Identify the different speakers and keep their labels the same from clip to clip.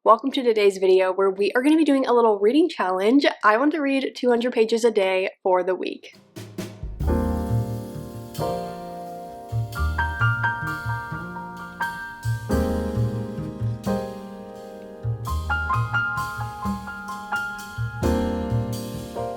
Speaker 1: Welcome to today's video where we are going to be doing a little reading challenge. I want to read 200 pages a day for the week.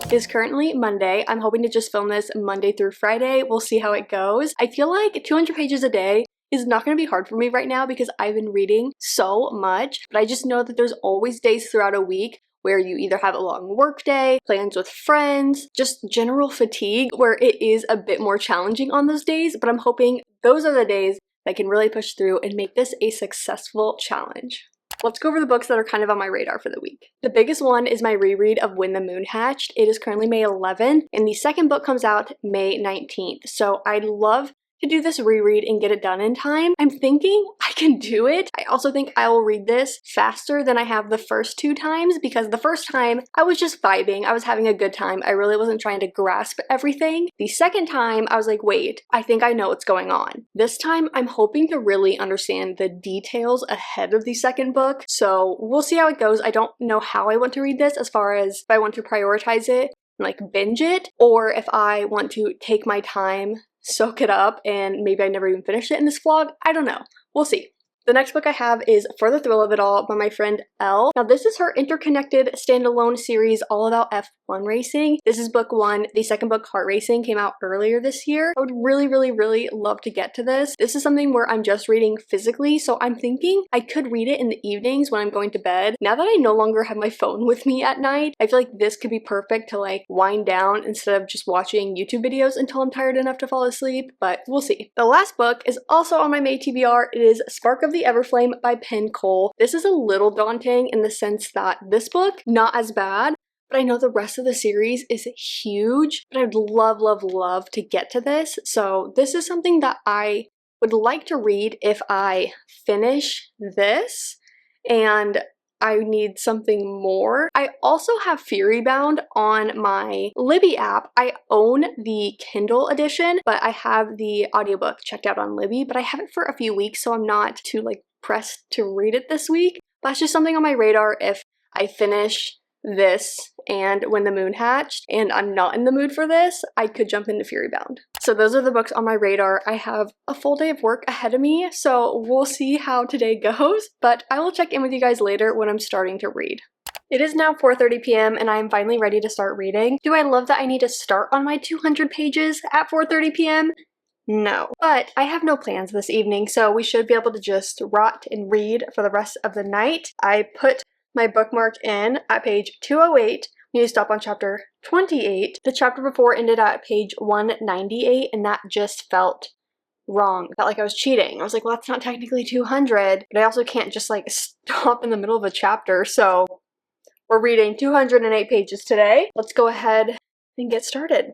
Speaker 1: It is currently Monday. I'm hoping to just film this Monday through Friday. We'll see how it goes. I feel like 200 pages a day is not going to be hard for me right now because I've been reading so much, but I just know that there's always days throughout a week where you either have a long work day, plans with friends, just general fatigue where it is a bit more challenging on those days, but I'm hoping those are the days that I can really push through and make this a successful challenge. Let's go over the books that are kind of on my radar for the week. The biggest one is my reread of When the Moon Hatched. It is currently May 11th, and the second book comes out May 19th. So I'd love to do this reread and get it done in time. I'm thinking I can do it. I also think I will read this faster than I have the first two times because the first time I was just vibing. I was having a good time. I really wasn't trying to grasp everything. The second time I was like, wait, I think I know what's going on. This time I'm hoping to really understand the details ahead of the second book. So we'll see how it goes. I don't know how I want to read this as far as if I want to prioritize it, like binge it, or if I want to take my time, soak it up, and maybe I never even finished it in this vlog. I don't know. We'll see. The next book I have is For the Thrill of It All by my friend Elle. Now this is her interconnected standalone series all about F1 racing. This is book one. The second book, Heart Racing, came out earlier this year. I would really love to get to this. This is something where I'm just reading physically, so I'm thinking I could read it in the evenings when I'm going to bed. Now that I no longer have my phone with me at night, I feel like this could be perfect to like wind down instead of just watching YouTube videos until I'm tired enough to fall asleep, but we'll see. The last book is also on my May TBR. It is Spark of the Everflame by Penn Cole. This is a little daunting in the sense that this book, not as bad, but I know the rest of the series is huge, but I'd love to get to this. So this is something that I would like to read if I finish this, and I need something more. I also have Fury Bound on my Libby app. I own the Kindle edition, but I have the audiobook checked out on Libby, but I have it for a few weeks, so I'm not too like pressed to read it this week. But that's just something on my radar if I finish this and When the Moon Hatched and I'm not in the mood for this, I could jump into Fury Bound. So those are the books on my radar. I have a full day of work ahead of me, so we'll see how today goes, but I will check in with you guys later when I'm starting to read. It is now 4:30 p.m. and I am finally ready to start reading. Do I love that I need to start on my 200 pages at 4:30 p.m.? No. But I have no plans this evening, so we should be able to just rot and read for the rest of the night. I put my bookmark in at page 208. We need to stop on chapter 28. The chapter before ended at page 198, and that just felt wrong. Felt like I was cheating. I was like, well, that's not technically 200, but I also can't just like stop in the middle of a chapter. So we're reading 208 pages today. Let's go ahead and get started.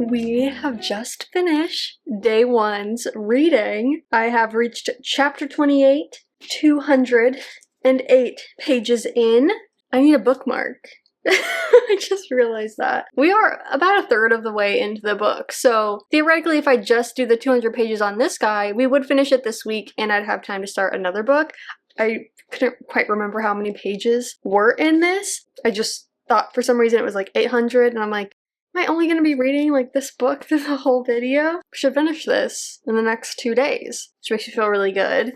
Speaker 1: We have just finished day one's reading. I have reached chapter 28, 208 pages in. I need a bookmark. I just realized that. We are about a third of the way into the book, so theoretically if I just do the 200 pages on this guy, we would finish it this week and I'd have time to start another book. I couldn't quite remember how many pages were in this. I just thought for some reason it was like 800, and I'm like, am I only going to be reading like this book through the whole video? I should finish this in the next 2 days, which makes me feel really good.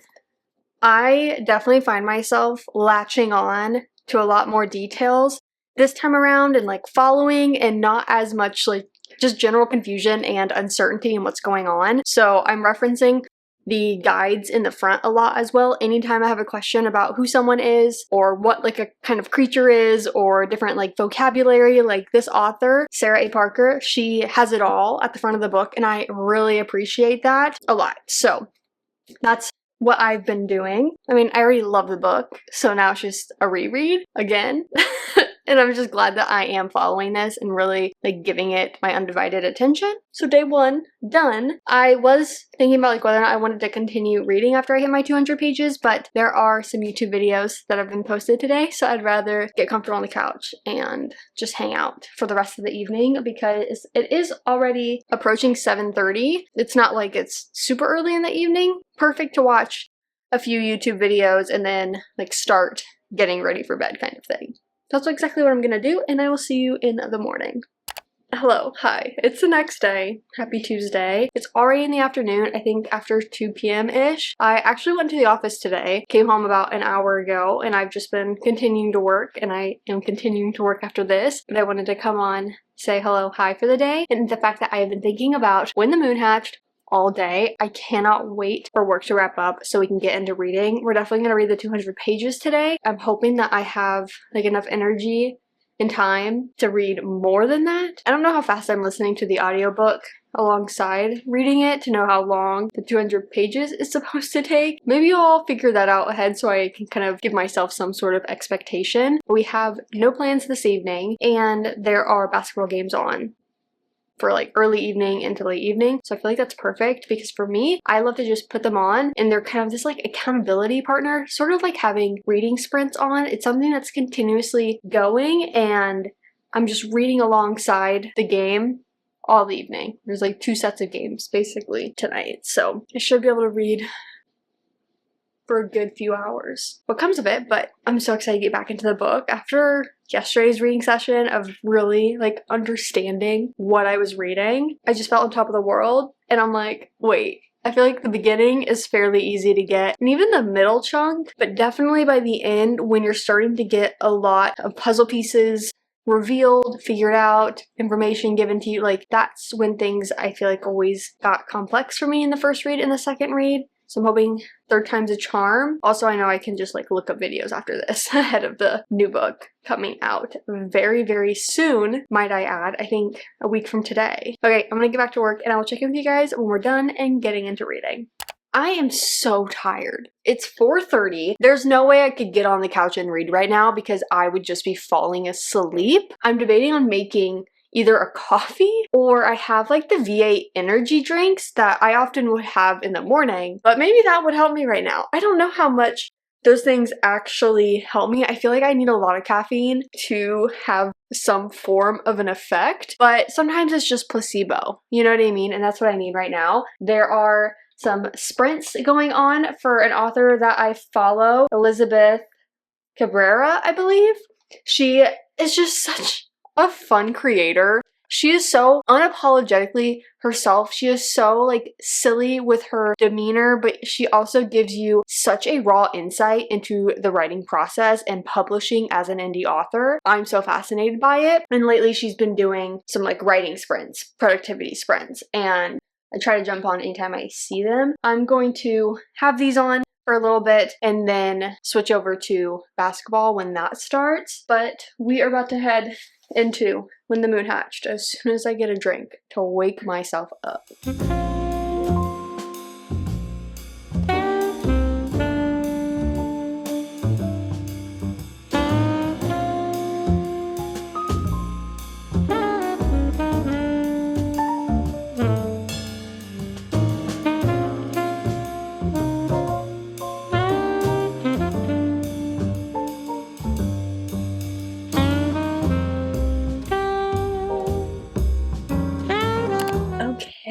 Speaker 1: I definitely find myself latching on to a lot more details this time around and like following and not as much like just general confusion and uncertainty in what's going on. So I'm referencing the guides in the front a lot as well. Anytime I have a question about who someone is or what like a kind of creature is or different like vocabulary, like this author, Sarah A. Parker, she has it all at the front of the book and I really appreciate that a lot. So that's what I've been doing. I mean, I already love the book, so now it's just a reread again. And I'm just glad that I am following this and really like giving it my undivided attention. So day 1 done. I was thinking about like whether or not I wanted to continue reading after I hit my 200 pages, but there are some YouTube videos that have been posted today, so I'd rather get comfortable on the couch and just hang out for the rest of the evening because it is already approaching 7:30. It's not like it's super early in the evening. Perfect to watch a few YouTube videos and then like start getting ready for bed kind of thing. That's exactly what I'm gonna do, and I will see you in the morning. Hello, hi. It's the next day. Happy Tuesday. It's already in the afternoon, I think after 2 p.m.-ish. I actually went to the office today, came home about an hour ago, and I've just been continuing to work, and I am continuing to work after this. But I wanted to come on, say hello, hi for the day, and the fact that I have been thinking about when the moon hatched all day. I cannot wait for work to wrap up so we can get into reading. We're definitely going to read the 200 pages today. I'm hoping that I have like enough energy and time to read more than that. I don't know how fast I'm listening to the audiobook alongside reading it to know how long the 200 pages is supposed to take. Maybe I'll figure that out ahead so I can kind of give myself some sort of expectation. We have no plans this evening and there are basketball games on for like early evening into late evening. So I feel like that's perfect because for me, I love to just put them on and they're kind of this like accountability partner, sort of like having reading sprints on. It's something that's continuously going and I'm just reading alongside the game all evening. There's like 2 sets of games basically tonight. So I should be able to read for a good few hours. What comes of it, but I'm so excited to get back into the book after yesterday's reading session of really like understanding what I was reading. I just felt on top of the world and I'm like, wait, I feel like the beginning is fairly easy to get and even the middle chunk, but definitely by the end when you're starting to get a lot of puzzle pieces revealed, figured out, information given to you, like that's when things I feel like always got complex for me in the first read and the second read. So I'm hoping 3rd time's a charm. Also, I know I can just like look up videos after this ahead of the new book coming out very, very soon, might I add. I think a week from today. Okay, I'm gonna get back to work and I will check in with you guys when we're done and getting into reading. I am so tired. It's 4:30. There's no way I could get on the couch and read right now because I would just be falling asleep. I'm debating on making either a coffee or I have like the V8 energy drinks that I often would have in the morning, but maybe that would help me right now. I don't know how much those things actually help me. I feel like I need a lot of caffeine to have some form of an effect, but sometimes it's just placebo. You know what I mean? And that's what I need right now. There are some sprints going on for an author that I follow, Elizabeth Cabrera, I believe. She is just such a fun creator. She is so unapologetically herself. She is so like silly with her demeanor, but she also gives you such a raw insight into the writing process and publishing as an indie author. I'm so fascinated by it. And lately she's been doing some like writing sprints, productivity sprints, and I try to jump on anytime I see them. I'm going to have these on for a little bit and then switch over to basketball when that starts. But we are about to head into when the moon hatched as soon as I get a drink to wake myself up.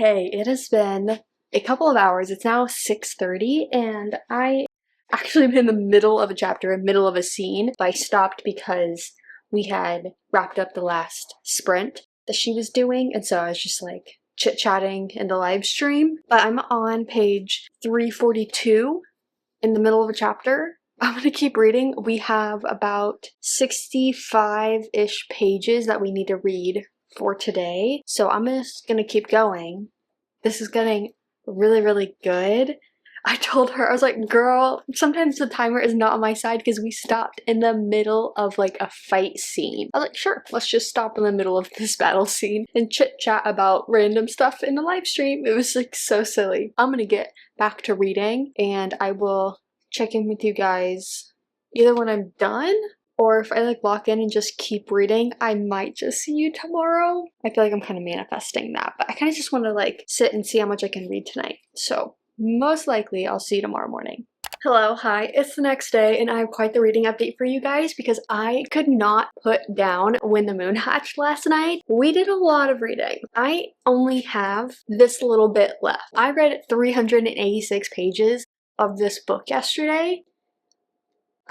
Speaker 1: Okay, it has been a couple of hours. It's now 6:30 and I actually been in the middle of a chapter, middle of a scene. I stopped because we had wrapped up the last sprint that she was doing, and so I was just like chit-chatting in the live stream. But I'm on page 342 in the middle of a chapter. I'm gonna keep reading. We have about 65-ish pages that we need to read for today. So I'm just gonna keep going. This is getting really, really good. I told her, I was like, girl, sometimes the timer is not on my side because we stopped in the middle of like a fight scene. I was like, sure, let's just stop in the middle of this battle scene and chit chat about random stuff in the live stream. It was like so silly. I'm gonna get back to reading and I will check in with you guys either when I'm done or if I like lock in and just keep reading. I might just see you tomorrow. I feel like I'm kind of manifesting that, but I kind of just want to like sit and see how much I can read tonight. So most likely I'll see you tomorrow morning. Hello, hi, it's the next day and I have quite the reading update for you guys because I could not put down When the Moon Hatched last night. We did a lot of reading. I only have this little bit left. I read 386 pages of this book yesterday.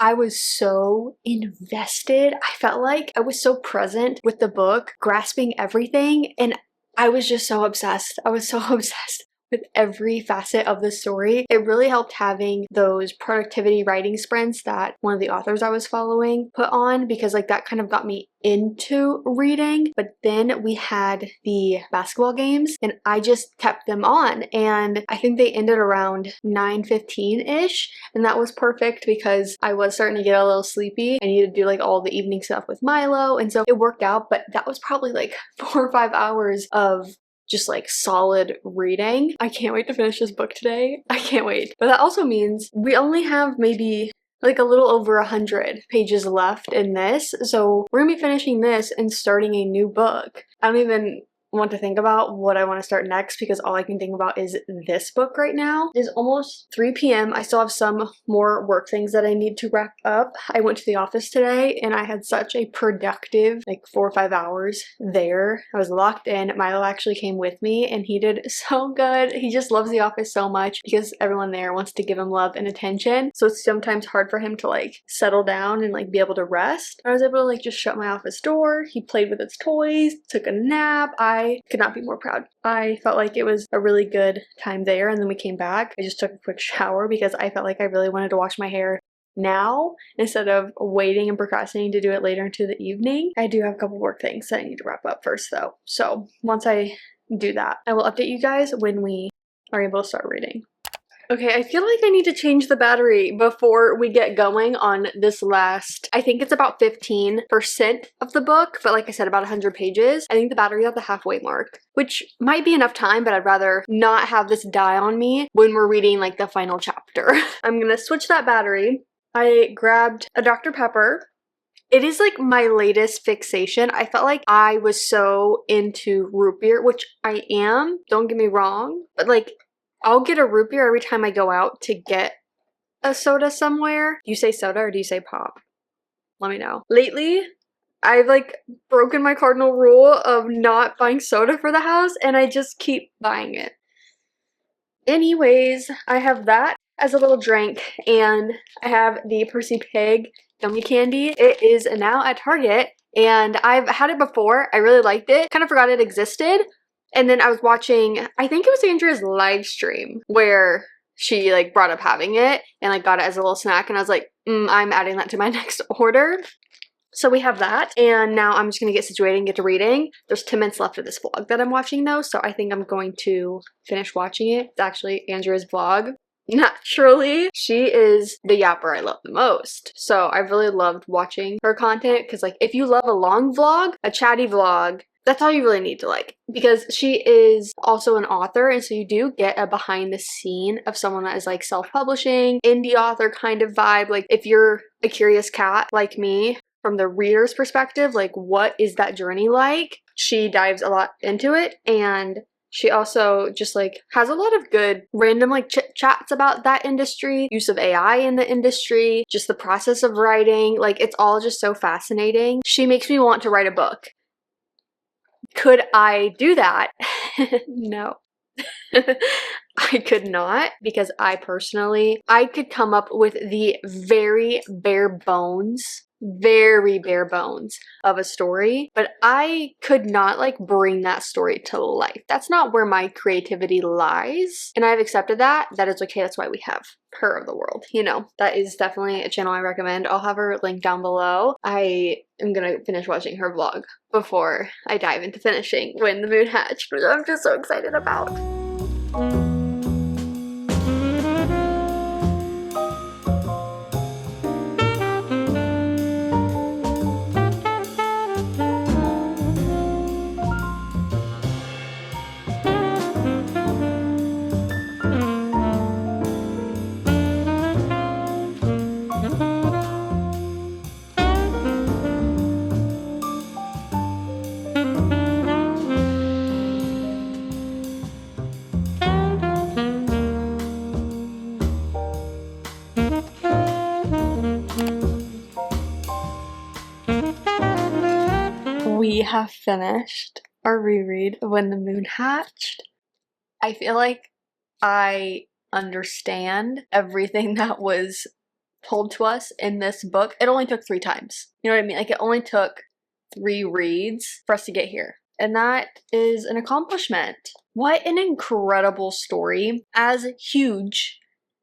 Speaker 1: I was so invested. I felt like I was so present with the book, grasping everything, and I was just so obsessed. I was so obsessed with every facet of the story. It really helped having those productivity writing sprints that one of the authors I was following put on because like that kind of got me into reading. But then we had the basketball games and I just kept them on and I think they ended around 9:15-ish and that was perfect because I was starting to get a little sleepy. I needed to do like all the evening stuff with Milo and so it worked out, but that was probably like 4 or 5 hours of just like solid reading. I can't wait to finish this book today. I can't wait. But that also means we only have maybe like a little over 100 pages left in this. So we're gonna be finishing this and starting a new book. I don't even want to think about what I want to start next because all I can think about is this book right now. It is almost 3 p.m. I still have some more work things that I need to wrap up. I went to the office today and I had such a productive like 4 or 5 hours there. I was locked in. Milo actually came with me and he did so good. He just loves the office so much because everyone there wants to give him love and attention. So it's sometimes hard for him to like settle down and like be able to rest. I was able to like just shut my office door. He played with its toys, took a nap. I could not be more proud. I felt like it was a really good time there and then we came back. I just took a quick shower because I felt like I really wanted to wash my hair now instead of waiting and procrastinating to do it later into the evening. I do have a couple work things that I need to wrap up first though. So once I do that, I will update you guys when we are able to start reading. Okay, I feel like I need to change the battery before we get going on this last, I think it's about 15% of the book, but like I said, about 100 pages. I think the battery's at the halfway mark, which might be enough time, but I'd rather not have this die on me when we're reading like the final chapter. I'm gonna switch that battery. I grabbed a Dr. Pepper. It is like my latest fixation. I felt like I was so into root beer, which I am, don't get me wrong, but like I'll get a root beer every time I go out to get a soda somewhere. Do you say soda or do you say pop? Let me know. Lately, I've like broken my cardinal rule of not buying soda for the house and I just keep buying it. Anyways, I have that as a little drink and I have the Percy Pig gummy candy. It is now at Target and I've had it before. I really liked it. Kind of forgot it existed. And then I was watching, I think it was Andrea's live stream where she like brought up having it and like got it as a little snack and I was like, I'm adding that to my next order. So we have that and now I'm just gonna get situated and get to reading. There's 10 minutes left of this vlog that I'm watching though, so I think I'm going to finish watching it. It's actually Andrea's vlog. Naturally, she is the yapper I love the most. So I really loved watching her content because like if you love a long vlog, a chatty vlog, that's all you really need to like because she is also an author and so you do get a behind the scene of someone that is like self-publishing, indie author kind of vibe. Like if you're a curious cat like me from the reader's perspective, like what is that journey like? She dives a lot into it and she also just like has a lot of good random like chit chats about that industry, use of AI in the industry, just the process of writing. Like it's all just so fascinating. She makes me want to write a book. Could I do that? No. I could not, because I could come up with the very bare bones of a story, but I could not like bring that story to life. That's not where my creativity lies, and I've accepted that. That is okay. That's why we have Her of the World, you know. That is definitely a channel I recommend. I'll have her link down below. I am gonna finish watching her vlog before I dive into finishing When the Moon Hatched, which I'm just so excited about. We have finished our reread of When the Moon Hatched. I feel like I understand everything that was told to us in this book. It only took 3 times. You know what I mean? Like, it only took 3 reads for us to get here. And that is an accomplishment. What an incredible story. As huge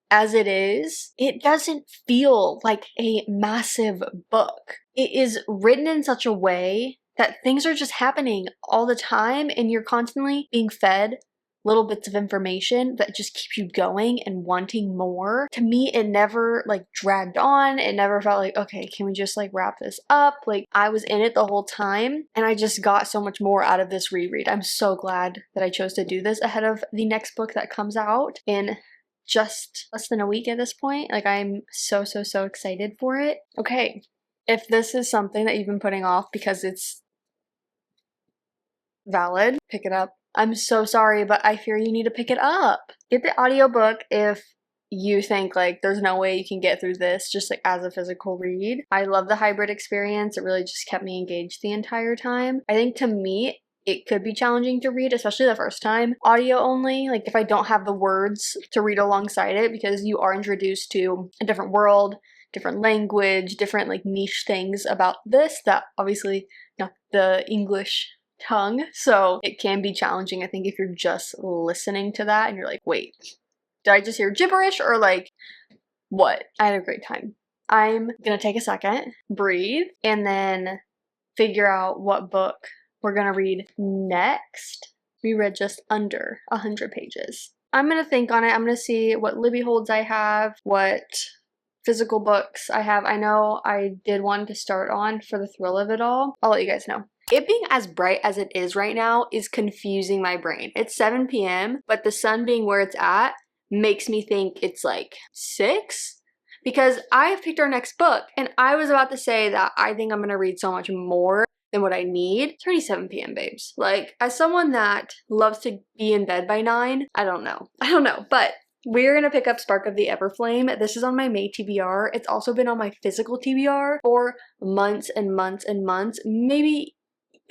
Speaker 1: as it is, it doesn't feel like a massive book. It is written in such a way that things are just happening all the time, and you're constantly being fed little bits of information that just keep you going and wanting more. To me, it never like dragged on. It never felt like, okay, can we just like wrap this up? Like, I was in it the whole time, and I just got so much more out of this reread. I'm so glad that I chose to do this ahead of the next book that comes out in just less than a week at this point. Like, I'm so excited for it. Okay, if this is something that you've been putting off because it's valid, pick it up. I'm so sorry, but I fear you need to pick it up. Get the audiobook if you think like there's no way you can get through this just like as a physical read. I love the hybrid experience. It really just kept me engaged the entire time. I think to me, it could be challenging to read, especially the first time. Audio only, like if I don't have the words to read alongside it, because you are introduced to a different world, different language, different like niche things about this that obviously not the English tongue, so it can be challenging, I think, if you're just listening to that and you're like, wait, did I just hear gibberish or like what? I had a great time. I'm gonna take a second, breathe, and then figure out what book we're gonna read next. We read just under 100 pages. I'm gonna think on it. I'm gonna see what Libby holds I have, what physical books I have. I know I did one to start on for the thrill of it all. I'll let you guys know. It being as bright as it is right now is confusing my brain. It's 7 p.m., but the sun being where it's at makes me think it's like 6, because I have picked our next book, and I was about to say that I think I'm gonna read so much more than what I need. It's already 7 p.m., babes. Like, as someone that loves to be in bed by 9, I don't know, but we're gonna pick up Spark of the Everflame. This is on my May TBR. It's also been on my physical TBR for months and months and months, maybe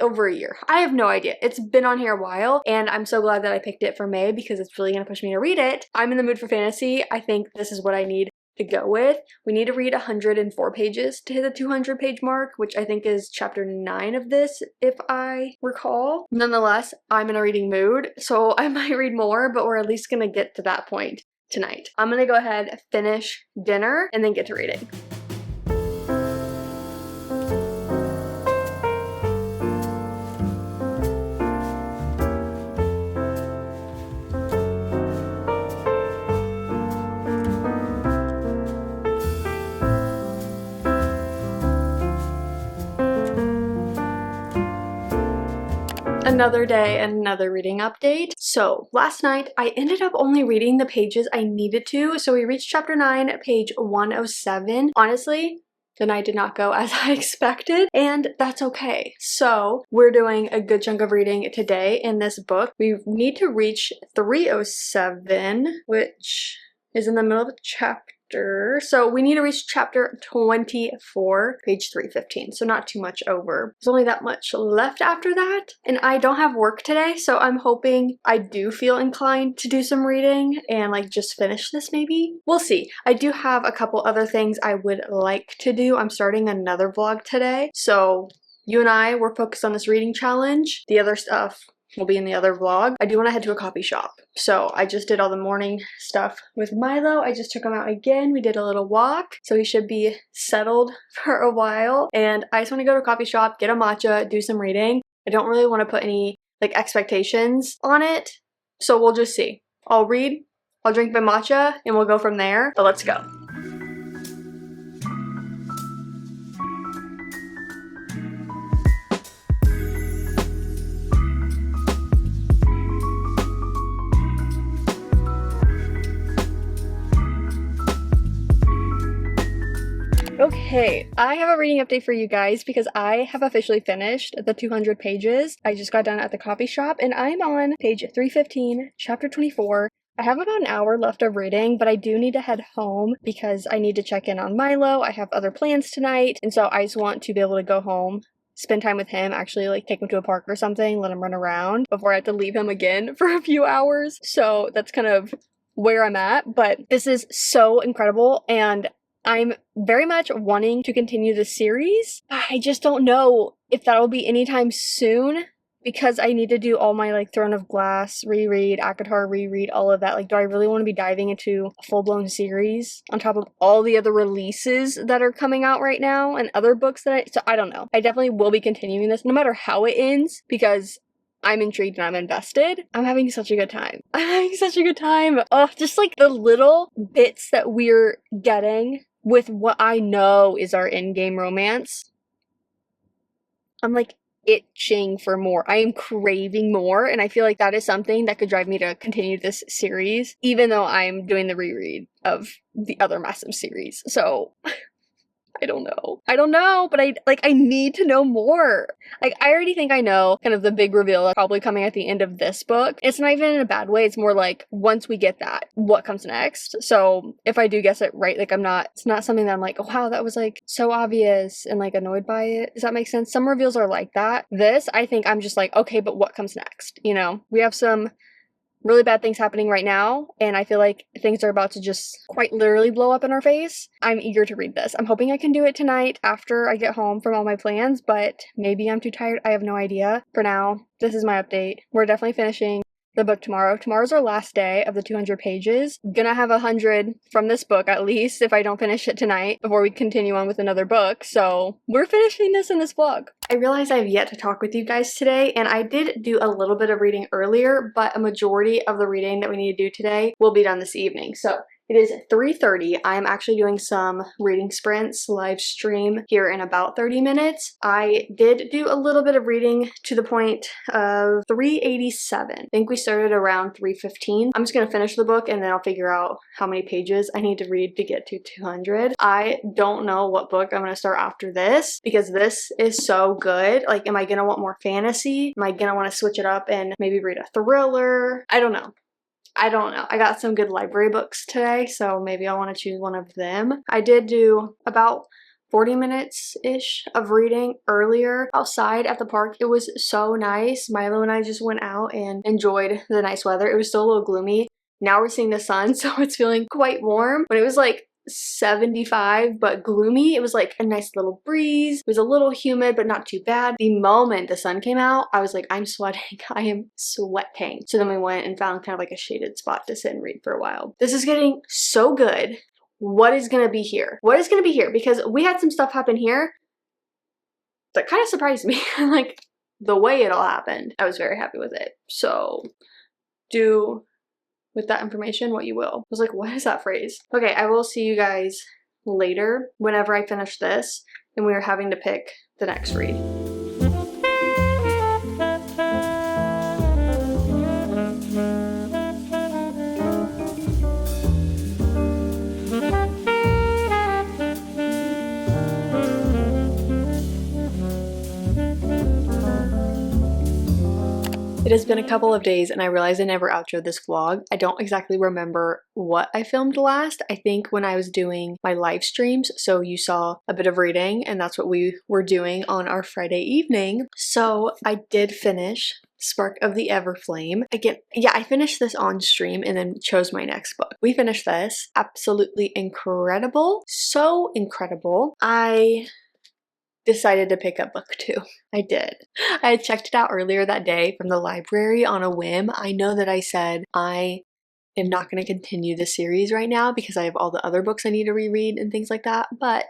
Speaker 1: over a year. I have no idea. It's been on here a while, and I'm so glad that I picked it for May because it's really gonna push me to read it. I'm in the mood for fantasy. I think this is what I need to go with. We need to read 104 pages to hit the 200 page mark, which I think is chapter 9 of this, if I recall. Nonetheless, I'm in a reading mood, so I might read more, but we're at least gonna get to that point tonight. I'm gonna go ahead, finish dinner, and then get to reading. Another day and another reading update. So last night I ended up only reading the pages I needed to. So we reached chapter 9, page 107. Honestly, the night did not go as I expected, and that's okay. So we're doing a good chunk of reading today in this book. We need to reach 307, which is in the middle of chapter So we need to reach chapter 24, page 315. So not too much over. There's only that much left after that. And I don't have work today, so I'm hoping I do feel inclined to do some reading and like just finish this maybe. We'll see. I do have a couple other things I would like to do. I'm starting another vlog today. So you and I were focused on this reading challenge. The other stuff will be in the other vlog. I do want to head to a coffee shop. So I just did all the morning stuff with Milo. I just took him out again. We did a little walk. So he should be settled for a while. And I just want to go to a coffee shop, get a matcha, do some reading. I don't really want to put any like expectations on it. So we'll just see. I'll read, I'll drink my matcha, and we'll go from there. But let's go. Okay, I have a reading update for you guys because I have officially finished the 200 pages. I just got done at the coffee shop and I'm on page 315, chapter 24. I have about an hour left of reading, but I do need to head home because I need to check in on Milo. I have other plans tonight, and so I just want to be able to go home, spend time with him, actually like take him to a park or something, let him run around before I have to leave him again for a few hours. So that's kind of where I'm at, but this is so incredible and I'm very much wanting to continue the series. I just don't know if that will be anytime soon because I need to do all my like Throne of Glass reread, ACOTAR reread, all of that. Like, do I really want to be diving into a full-blown series on top of all the other releases that are coming out right now and other books that so I don't know. I definitely will be continuing this no matter how it ends because I'm intrigued and I'm invested. I'm having such a good time. I'm having such a good time. Oh, just like the little bits that we're getting with what I know is our in-game romance. I'm like itching for more. I am craving more, and I feel like that is something that could drive me to continue this series, even though I'm doing the reread of the other massive series. So I don't know, but I need to know more. Like, I already think I know kind of the big reveal that's probably coming at the end of this book. It's not even in a bad way. It's more like, once we get that, what comes next? So if I do guess it right, like it's not something that I'm like, oh, wow, that was like so obvious and like annoyed by it. Does that make sense? Some reveals are like that. This, I think I'm just like, okay, but what comes next? You know, we have some really bad things happening right now, and I feel like things are about to just quite literally blow up in our face. I'm eager to read this. I'm hoping I can do it tonight after I get home from all my plans, but maybe I'm too tired. I have no idea. For now, this is my update. We're definitely finishing the book tomorrow. Tomorrow's our last day of the 200 pages. Gonna have 100 from this book at least if I don't finish it tonight before we continue on with another book. So we're finishing this in this vlog. I realize I have yet to talk with you guys today, and I did do a little bit of reading earlier, but a majority of the reading that we need to do today will be done this evening. So it is 3:30. I am actually doing some reading sprints live stream here in about 30 minutes. I did do a little bit of reading to the point of 387. I think we started around 315. I'm just going to finish the book and then I'll figure out how many pages I need to read to get to 200. I don't know what book I'm going to start after this because this is so good. Like, am I going to want more fantasy? Am I going to want to switch it up and maybe read a thriller? I don't know. I got some good library books today, so maybe I want to choose one of them. I did do about 40 minutes-ish of reading earlier outside at the park. It was so nice. Milo and I just went out and enjoyed the nice weather. It was still a little gloomy. Now we're seeing the sun, so it's feeling quite warm. When it was like 75 but gloomy, it was like a nice little breeze. It was a little humid but not too bad. The moment the sun came out, I was like, I'm sweating. I am sweating. So then we went and found kind of like a shaded spot to sit and read for a while. This is getting so good. What is gonna be here? What is gonna be here? Because we had some stuff happen here that kind of surprised me. Like the way it all happened. I was very happy with it. So do with that information what you will. I was like, what is that phrase? Okay, I will see you guys later whenever I finish this and we are having to pick the next read. It has been a couple of days and I realized I never outroed this vlog. I don't exactly remember what I filmed last. I think when I was doing my live streams, so you saw a bit of reading and that's what we were doing on our Friday evening. So I did finish Spark of the Everflame. Again, yeah, I finished this on stream and then chose my next book. We finished this. Absolutely incredible. So incredible. I decided to pick up book 2. I did. I had checked it out earlier that day from the library on a whim. I know that I said I am not going to continue the series right now because I have all the other books I need to reread and things like that, but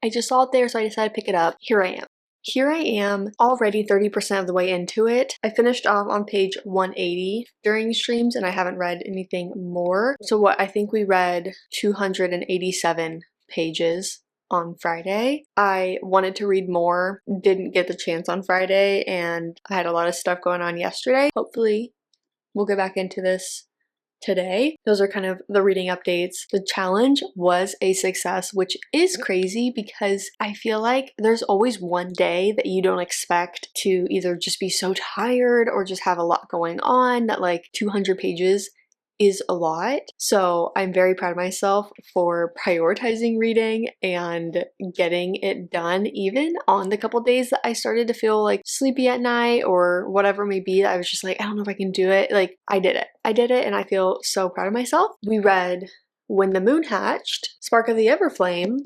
Speaker 1: I just saw it there, so I decided to pick it up. Here I am. Here I am, already 30% of the way into it. I finished off on page 180 during streams and I haven't read anything more. So what, I think we read 287 pages on Friday. I wanted to read more, didn't get the chance on Friday, and I had a lot of stuff going on yesterday. Hopefully we'll get back into this today. Those are kind of the reading updates. The challenge was a success, which is crazy because I feel like there's always one day that you don't expect to either just be so tired or just have a lot going on that like 200 pages is a lot. So I'm very proud of myself for prioritizing reading and getting it done even on the couple days that I started to feel like sleepy at night or whatever it may be. I was just like, I don't know if I can do it. Like I did it. I did it and I feel so proud of myself. We read When the Moon Hatched, Spark of the Everflame,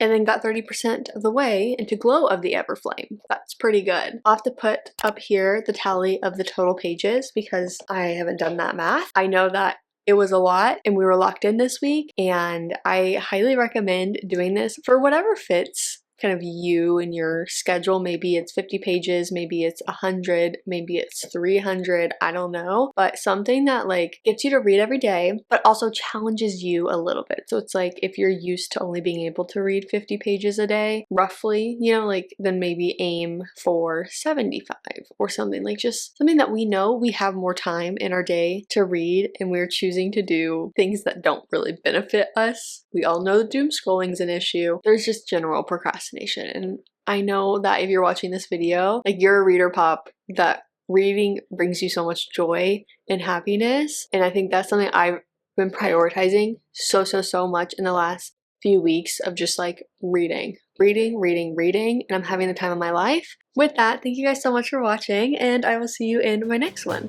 Speaker 1: and then got 30% of the way into Glow of the Everflame. That's pretty good. I'll have to put up here the tally of the total pages because I haven't done that math. I know that it was a lot and we were locked in this week, and I highly recommend doing this for whatever fits kind of you and your schedule. Maybe it's 50 pages, maybe it's 100, maybe it's 300, I don't know, but something that like gets you to read every day but also challenges you a little bit. So it's like if you're used to only being able to read 50 pages a day roughly, you know, like then maybe aim for 75 or something, like just something that we know we have more time in our day to read and we're choosing to do things that don't really benefit us. We all know doom scrolling is an issue. There's just general procrastination. And I know that if you're watching this video, like you're a reader pop, that reading brings you so much joy and happiness. And I think that's something I've been prioritizing so much in the last few weeks of just like reading, and I'm having the time of my life. With that, thank you guys so much for watching and I will see you in my next one.